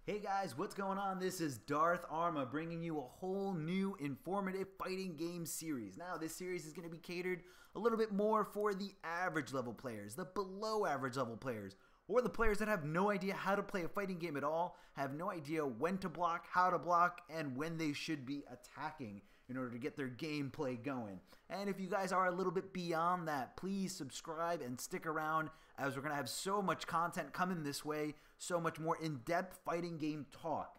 Hey guys, what's going on? This is Dartharma bringing you a whole new informative fighting game series. Now, this series is going to be catered a little bit more for the average level players, the below average level players, or the players that have no idea how to play a fighting game at all, have no idea when to block, how to block, and when they should be attacking in order to get their gameplay going. And if you guys are a little bit beyond that, please subscribe and stick around, as we're going to have so much content coming this way, so much more in-depth fighting game talk.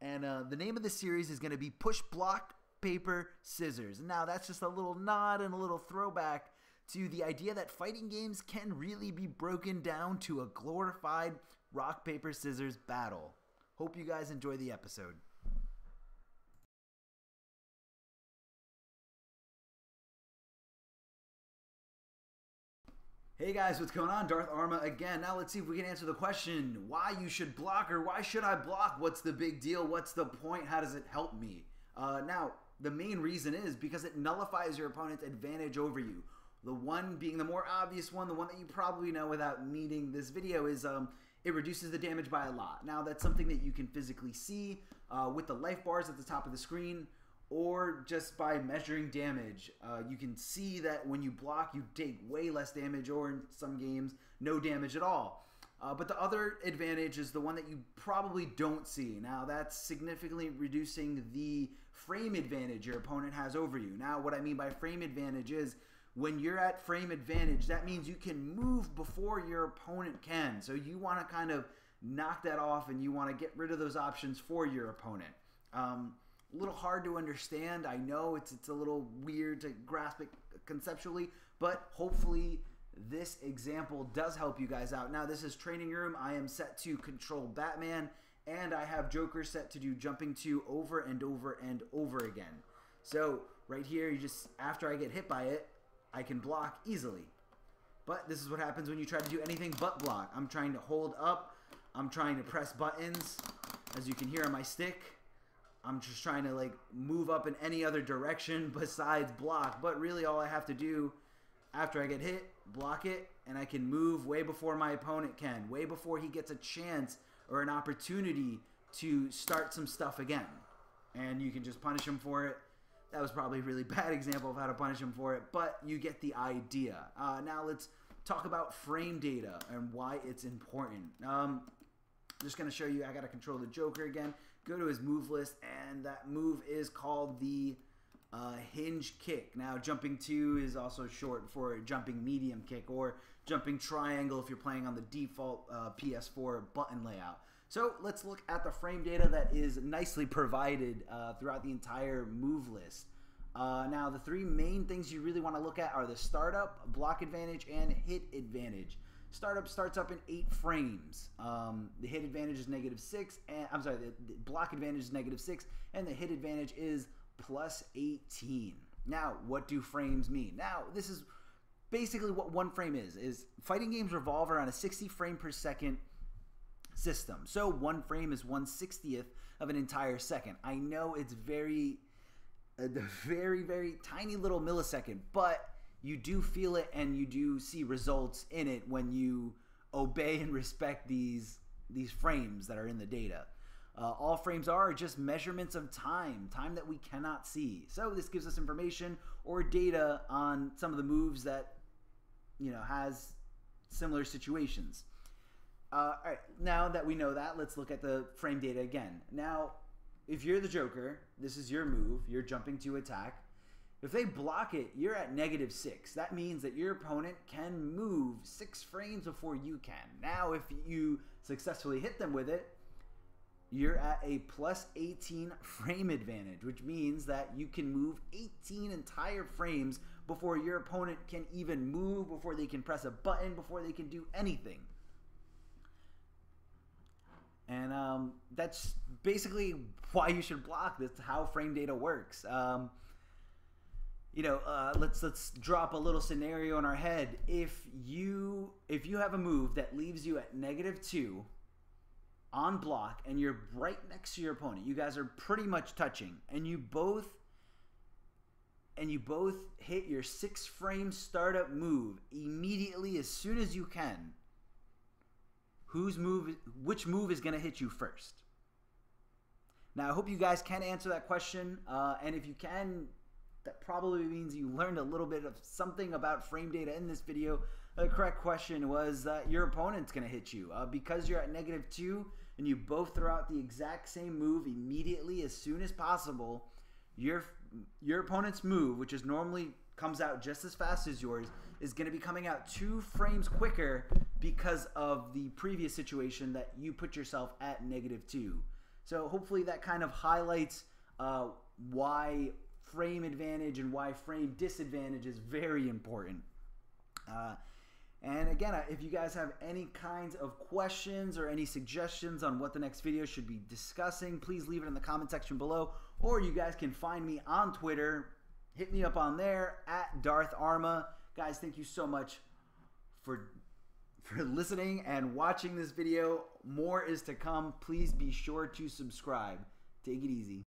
And the name of the series is going to be Push, Block, Paper, Scissors. Now, that's just a little nod and a little throwback to the idea that fighting games can really be broken down to a glorified rock, paper, scissors battle. Hope you guys enjoy the episode. Hey guys, what's going on? Dartharma again. Now let's see if we can answer the question, why you should block, or why should I block? What's the big deal? What's the point? How does it help me? Now, the main reason is because it nullifies your opponent's advantage over you. The one being the more obvious one, the one that you probably know without needing this video, is it reduces the damage by a lot. Now, that's something that you can physically see with the life bars at the top of the screen, or just by measuring damage. You can see that when you block, you take way less damage, or in some games, no damage at all. But the other advantage is the one that you probably don't see. Now, that's significantly reducing the frame advantage your opponent has over you. Now, what I mean by frame advantage is, when you're at frame advantage, that means you can move before your opponent can. So you want to kind of knock that off, and you want to get rid of those options for your opponent. A little hard to understand. I know it's a little weird to grasp it conceptually, but hopefully this example does help you guys out. Now, this is Training Room. I am set to control Batman, and I have Joker set to do Jumping 2 over and over and over again. So right here, you just, after I get hit by it, I can block easily. But this is what happens when you try to do anything but block. I'm trying to hold up. I'm trying to press buttons. As you can hear on my stick, I'm just trying to like move up in any other direction besides block. But really all I have to do after I get hit, block it, and I can move way before my opponent can, way before he gets a chance or an opportunity to start some stuff again. And you can just punish him for it. That was probably a really bad example of how to punish him for it, but you get the idea. Now let's talk about frame data and why it's important. Just going to show you, I got to control the Joker again. Go to his move list, and that move is called the hinge kick. Now, Jumping 2 is also short for jumping medium kick, or jumping triangle if you're playing on the default PS4 button layout. So let's look at the frame data that is nicely provided throughout the entire move list. Now, the three main things you really want to look at are the startup, block advantage, and hit advantage. Startup starts up in 8 frames. The hit advantage is -6, and I'm sorry, the block advantage is -6, and the hit advantage is +18. Now, what do frames mean? Now, this is basically what one frame is fighting games revolve around a 60 frame per second system. So one frame is 1/60th of an entire second. I know it's very tiny little millisecond, but you do feel it and you do see results in it when you obey and respect these frames that are in the data. All frames are just measurements of time that we cannot see. So this gives us information or data on some of the moves that, you know, has similar situations. All right, now that we know that, let's look at the frame data again. Now, if you're the Joker, this is your move. You're jumping to attack. If they block it, you're at -6. That means that your opponent can move 6 frames before you can. Now, if you successfully hit them with it, you're at a +18 frame advantage, which means that you can move 18 entire frames before your opponent can even move, before they can press a button, before they can do anything. And that's basically why you should block. That's how frame data works. Let's drop a little scenario in our head. If you have a move that leaves you at -2 on block, and you're right next to your opponent, you guys are pretty much touching, and you both hit your 6 frame startup move immediately as soon as you can, which move is going to hit you first? Now, I hope you guys can answer that question, and if you can, that probably means you learned a little bit of something about frame data in this video. The correct question was that your opponent's going to hit you. Because you're at -2 and you both throw out the exact same move immediately as soon as possible, your opponent's move, which is normally comes out just as fast as yours, is going to be coming out 2 frames quicker because of the previous situation that you put yourself at -2. So hopefully that kind of highlights why frame advantage and why frame disadvantage is very important. And again, if you guys have any kinds of questions or any suggestions on what the next video should be discussing, please leave it in the comment section below, or you guys can find me on Twitter. Hit me up on there at Dartharma. Guys, thank you so much for listening and watching this video. More is to come. Please be sure to subscribe. Take it easy.